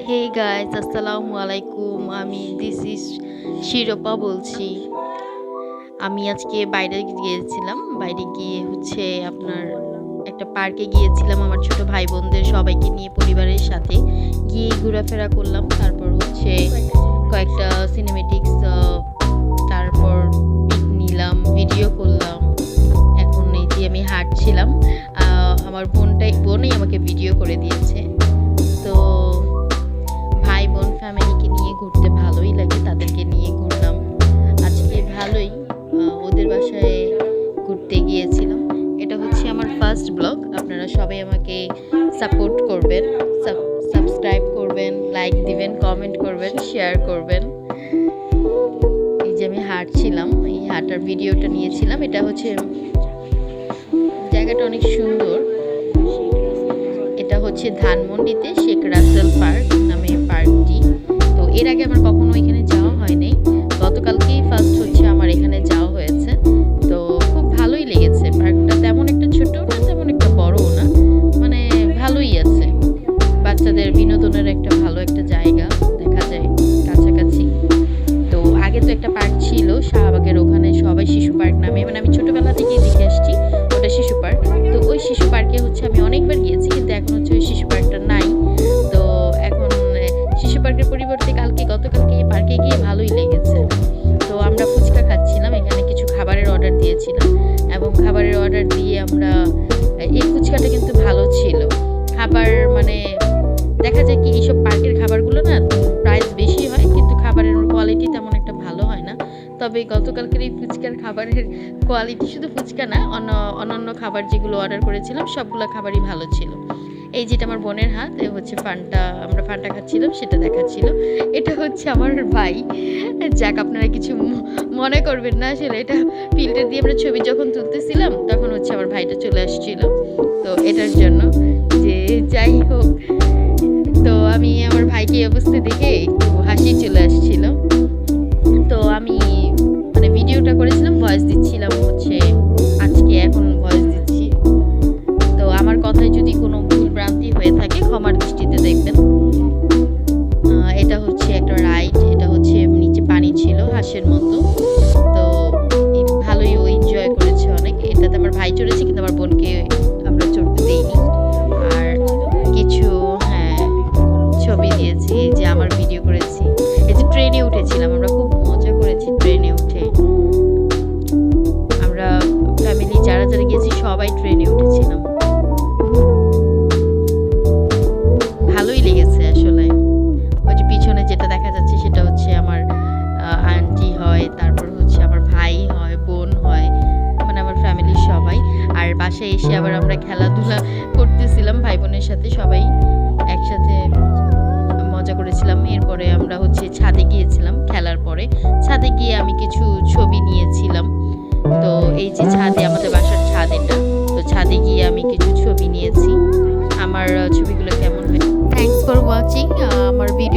Hey guys, আসসালামু আলাইকুম। আমি দিস ইজ শিরোপা বলছি। আমি আজকে বাইরে গিয়েছিলাম। বাইরে গিয়ে আপনার একটা পার্কে গিয়েছিলাম আমার ছোট ভাই বোনদের সবাইকে নিয়ে পরিবারের সাথে গিয়ে ঘোরাফেরা করলাম। তারপর কয়েকটা সিনেমেটিক্স, তারপর পিক নিলাম, ভিডিও করলাম। এখন এই যে আমি হাঁটছিলাম, আমার বোনই আমাকে ভিডিও করে দিয়েছে। তো ভাই বোন ফ্যামিলিকে নিয়ে ঘুরতে ভালোই লাগে, তাদেরকে নিয়ে ঘুরলাম আজকে ভালোই। ওদের বাসায় ঘুরতে গিয়েছিলাম। এটা হচ্ছে আমার ফার্স্ট ব্লগ। আপনারা সবাই আমাকে সাপোর্ট করবেন, সাবস্ক্রাইব করবেন, লাইক দিবেন, কমেন্ট করবেন, শেয়ার করবেন। এই যে আমি হাঁটছিলাম, এই হাঁটার ভিডিওটা নিয়েছিলাম। এটা হচ্ছে জায়গাটা অনেক সুন্দর। এটা হচ্ছে ধানমন্ডিতে শেখ রাসেল পার্ক নামে পার্কটি। তো এর আগে আমার কখনো এখানে যাওয়া হয়নি। গতকালকেই ফার্স্ট আমার এখানে যাওয়া হয়েছে। তো খুব ভালোই লেগেছে। পার্কটা তেমন একটা ছোটও না, তেমন একটা বড়ও না, মানে ভালোই আছে। বাচ্চাদের বিনোদনের একটা ভালো একটা জায়গা দেখা যায় কাছাকাছি। তো আগে তো একটা পার্ক ছিল শাহবাগের ওখানে, সবাই শিশু পার্ক নামে, মানে আমি ছোটবেলা থেকেই দেখে আসছি ওটা শিশু পার্ক। তো ওই শিশু পার্কে আমি অনেকবার গিয়েছি, কিন্তু এখন ওই শিশু পার্কটা নাই। তো এখন শিশু পার্কের পরিবর্তে গতকালকে এই পার্কে গিয়ে ভালোই লেগেছে। তো আমরা ফুচকা খাচ্ছিলাম, এখানে কিছু খাবারের অর্ডার দিয়েছিলাম, এবং খাবারের অর্ডার দিয়ে আমরা এই ফুচকাটা কিন্তু ভালো ছিল। খাবার মানে দেখা যায় কি এইসব পার্কের খাবারগুলো না প্রাইস বেশি হয়, কিন্তু খাবারের কোয়ালিটি তেমন একটা ভালো হয় না। তবে গতকালকের এই ফুচকার খাবারের কোয়ালিটি, শুধু ফুচকা না, অন্যান্য খাবার যেগুলো অর্ডার করেছিলাম সবগুলো খাবারই ভালো ছিল। এই যেটা আমার বোনের হাত, আমরা ফান্টা খাচ্ছিলাম, সেটা দেখাচ্ছিল। এটা হচ্ছে আমার ভাই। যাক, আপনারা কিছু মনে করবেন না, আসলে এটা ফিল্টার দিয়ে আমরা ছবি যখন তুলতেছিলাম তখন আমার ভাইটা চলে আসছিল, তো এটার জন্য। যে যাই হোক, তো আমি আমার ভাইকে এই অবস্থা দেখে একটু হাসি চলে আসছিল। তো আমি মানে ভিডিওটা করেছিলাম, ভয়েস দিচ্ছিলাম আজকে, এখন ভয়েস দিচ্ছি। তো আমার কথায় যদি কোনো ভুল ভ্রান্তি হয়ে থাকে ক্ষমার দৃষ্টিতে দেখবেন। এটা একটা রাইড, এটা নিচে পানি ছিল হাঁসের মতো। তো ভালোই ও এনজয় করেছে অনেক। এটাতে আমার ভাই চড়েছে, কিন্তু আমার বোনকে আমরা চড়তে দিইনি। আর কিছু ছবি দিয়েছি, যে আমার ভিডিও করেছি। এই যে ট্রেনে উঠেছিলাম, আমরা খুব মজা করেছি ট্রেনে উঠে। আমরা ফ্যামিলি যারা গিয়েছি সবাই ট্রেনে উঠেছিলাম, ভালোই লেগেছে আসলে। ওই যে পিছনে যেটা দেখা যাচ্ছে সেটা আমার আন্টি হয়, তারপর আমার ভাই হয়, বোন হয়, মানে আমার ফ্যামিলির সবাই। আর বাসায় এসে আবার আমরা খেলাধুলা করতেছিলাম ভাই বোনের সাথে, সবাই একসাথে মজা করেছিলাম। এরপরে আমরা ছাদে গিয়েছিলাম। খেলার পরে ছাদে গিয়ে আমি কিছু ছবি নিয়েছিলাম। তো এই যে ছাদে, আমাদের বাসার ছাদ এটা, তো ছাদে গিয়ে আমি কিছু ছবি নিয়েছি। আমার ছবিগুলো কেমন হয়, থ্যাঙ্কস ফর ওয়াচিং আমার ভিডিও।